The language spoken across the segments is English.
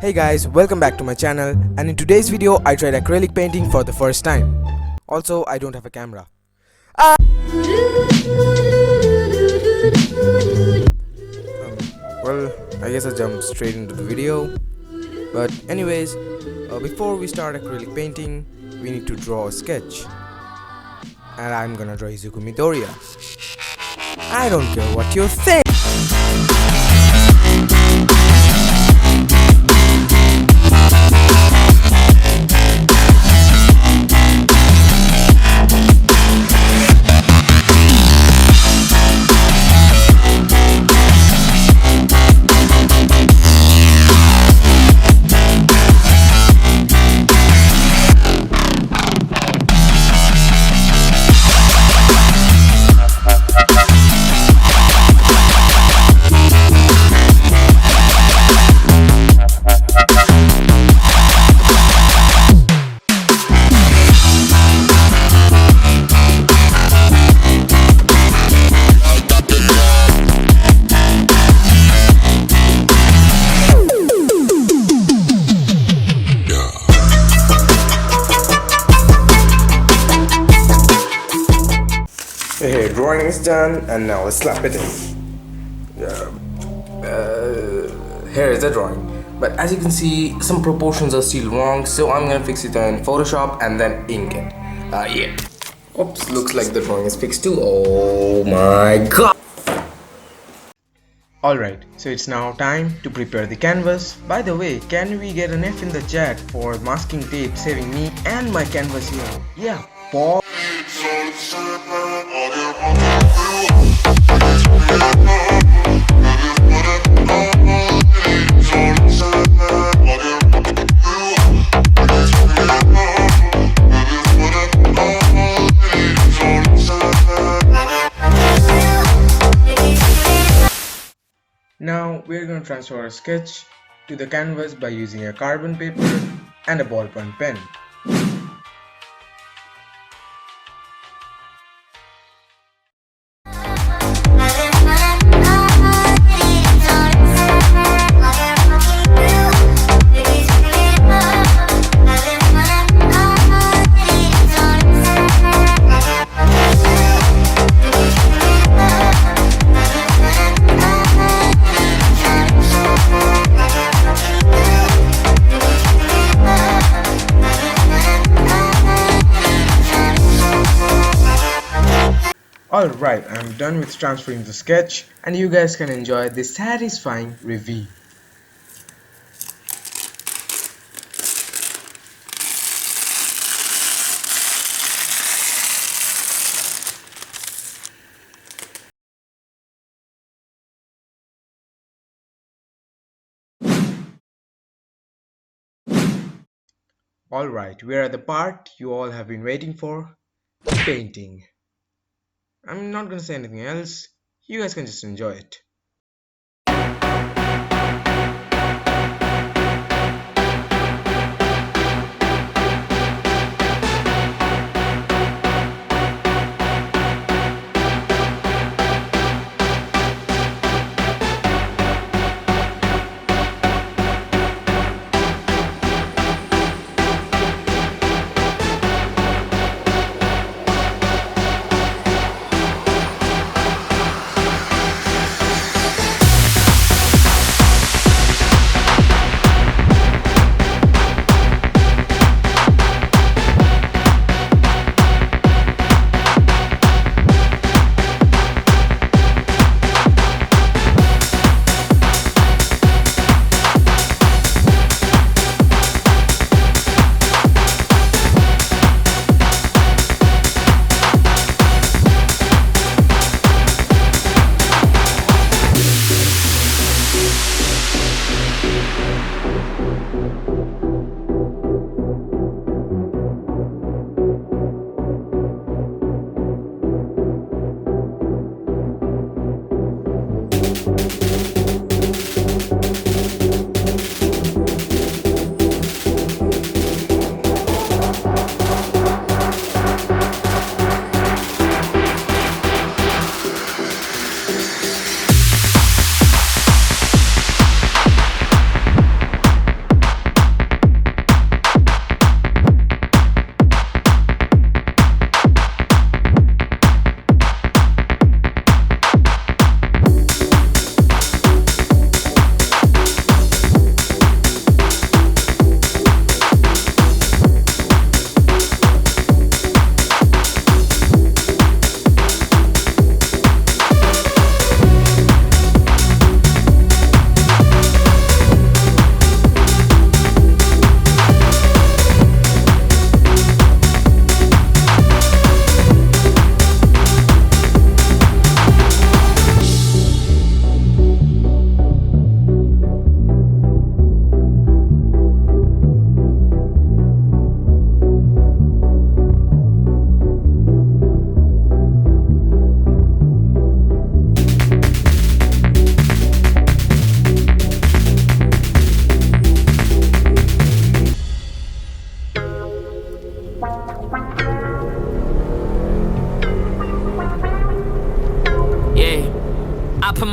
Hey guys, welcome back to my channel, and in today's video I tried acrylic painting for the first time. Also, I don't have a camera. Um, well, I guess I jumped straight into the video. But anyways, before we start acrylic painting, we need to draw a sketch. And I'm gonna draw izuku midoriya. I don't care what you think. Hey, drawing is done, and now let's slap it in. Here is the drawing. But as you can see, some proportions are still wrong, so I'm gonna fix it in Photoshop and then ink it. Yeah. Oops, looks like the drawing is fixed too. Oh my god! Alright, so it's now time to prepare the canvas. By the way, can we get an F in the chat for masking tape saving me and my canvas here? Yeah, Paul. Now we're going to transfer our sketch to the canvas by using a carbon paper and a ballpoint pen. Alright, I'm done with transferring the sketch, and you guys can enjoy this satisfying review. Alright, we're at the part you all have been waiting for, painting. I'm not gonna say anything else, you guys can just enjoy it.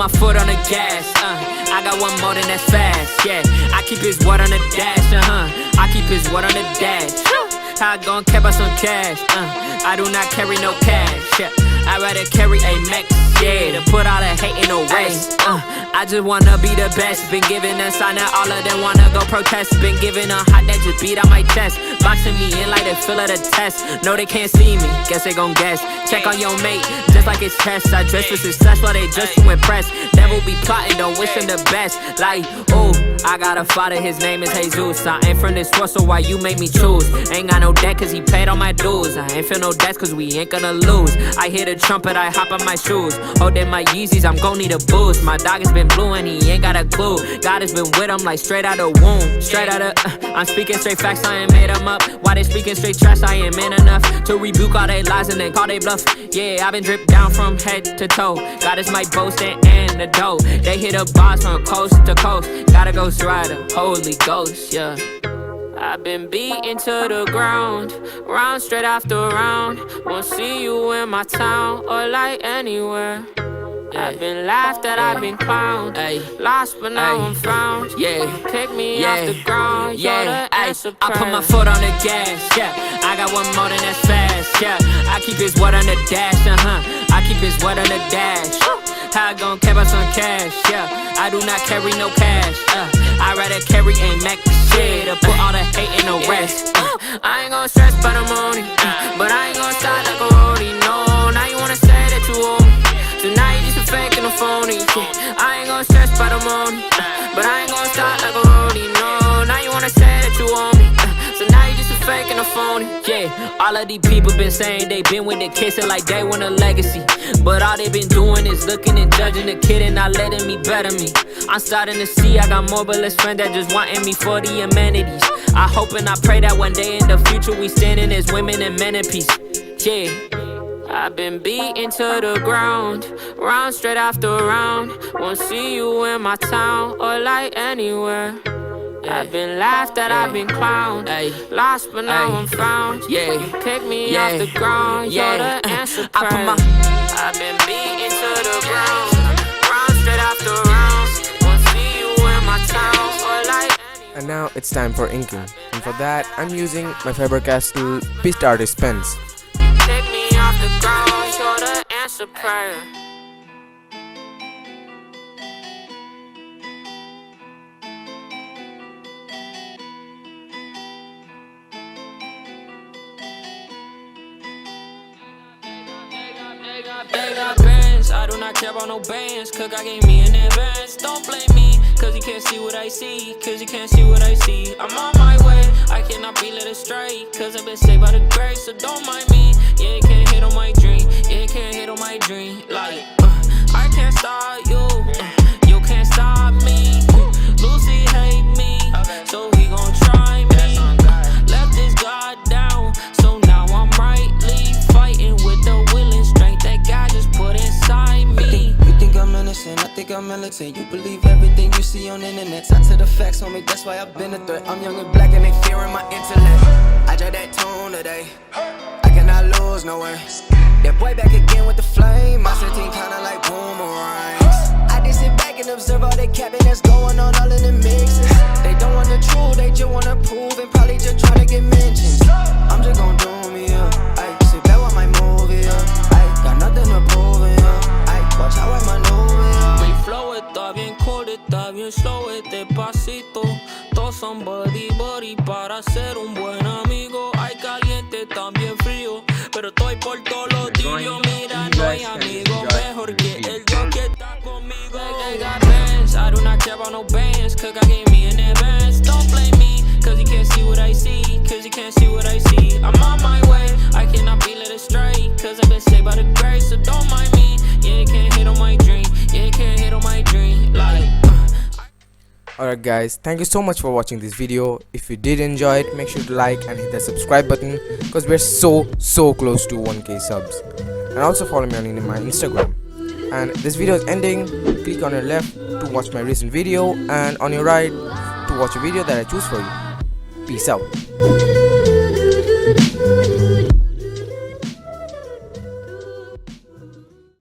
my foot on the gas, I got one more than that's fast, yeah. I keep his word on the dash, I keep his word on the dash. How I gon' care about some cash, I do not carry no cash, yeah. I'd rather carry a Mac, yeah, to put all the hate in the waste. I just wanna be the best. Been giving a sign that all of them wanna go protest. Been giving a hot that just beat on my chest. Boxing me in like they feel of the test. No, they can't see me, guess they gon' guess. Check on your mate, just like it's test. I dress for success while they dress to impress. Devil be plotting, don't wish him the best. Like, ooh, I got a father, his name is Jesus. I ain't from this world, so why you make me choose? Ain't got no debt, cause he paid all my dues. I ain't feel no debts, cause we ain't gonna lose. I hear the trumpet, I hop on my shoes. Holding my Yeezys, I'm gon' need a boost. My dog has been blue and he ain't got a clue. God has been with him like straight out of womb. Straight out of, I'm speaking straight facts, I ain't made them up. Why they speaking straight trash, I ain't man enough to rebuke all they lies and then call they bluff. Yeah, I've been dripped down from head to toe. God is my boast and antidote. They hit a boss from coast to coast. Gotta Ghost Rider, Holy Ghost, yeah. I've been beaten to the ground, round straight after round. Won't see you in my town or like anywhere. I've been laughed at, I've been clowned, lost but now I'm found. Yeah, pick me off the ground, you're the answer prayer. I put my foot on the gas, yeah. I got one more than that's fast, yeah. I keep his word on the dash, I keep his word on the dash. How I gon' care about some cash, yeah. I do not carry no cash, I'd rather carry a Mac, shit, to put all the hate in the rest. I ain't gon' stress about the money, but I ain't gon' stop like a roadie, no. Now you wanna say that you owe me, so now you just a fake and a phony, yeah. I ain't gon' stress about the money, but I ain't gon' stop like a roadie, no. Now you wanna say that you owe me, so now you just a fake and a phony, yeah. All of these people been saying they been with the kids and like they want a legacy, but all they been doing is looking and judging the kid and not letting me better me. I'm starting to see I got more but less friends that just wanting me for the amenities. I hope and I pray that one day in the future we standing as women and men in peace, yeah. I've been beaten to the ground, round straight after round. Won't see you in my town or like anywhere. I've been laughed at, I've been clowned, lost but now I'm found. Yeah, pick me off the ground, you're the answer prayer. I've been beaten to the ground, round straight after round. Won't see you in my town or like anywhere. And now it's time for inking, and for that I'm using my Faber-Castell Beast Artist pens. Take me off the ground, you're the answer prayer. They got bands, I do not care about no bands, cause God gave me in advance. Don't blame me, cause you can't see what I see, cause you can't see what I see. I'm on my way, I cannot be led astray, cause I've been saved by the grace, so don't mind me. Yeah, you can't hit on my dream, yeah, you can't hit on my dream. Like, I can't stop you, you can't stop me. Lucy hate me, so he gon' try me. Left this God down, so now I'm rightly fighting with the will and strength that God just put inside me. You think I'm innocent, I think I'm militant. You believe everything you see on the internet. Not to the facts, homie, that's why I've been a threat. I'm young and black and they fearing my intellect. I drive that tune today, I cannot lose no way. That boy back again with the flame, my team kinda like boomerangs. I just sit back and observe all that capping that's going on all in the mixes. They don't want the truth, they just wanna prove and probably just trying to get mentions. I'm just gon' do me up, ayy, sit back while my movie up, ayy, got nothing to prove it up, ayy, watch how I maneuver up. Mi flow está bien cold, está bien slow, despacito. Todos son buddy buddy para ser un buen amigo. Hay caliente, también frío, pero estoy por todos los tibios. Mira, no hay amigo mejor que el Dios que está conmigo. They got bands, I do not care about no bands, cause God gave me in advance. Don't blame me, cause you can't see what I see, cause you can't see what I see. I'm on my way, I cannot be led astray, cause I've been saved by the grace, so don't mind me. Yeah, you can't hit on my dream, yeah, you can't hit on my dream. Like, Alright guys, thank you so much for watching this video. If you did enjoy it, make sure to like and hit the subscribe button, because we're so close to 1k subs. And also follow me on my Instagram. And this video is ending. Click on your left to watch my recent video, and on your right to watch a video that I choose for you. Peace out.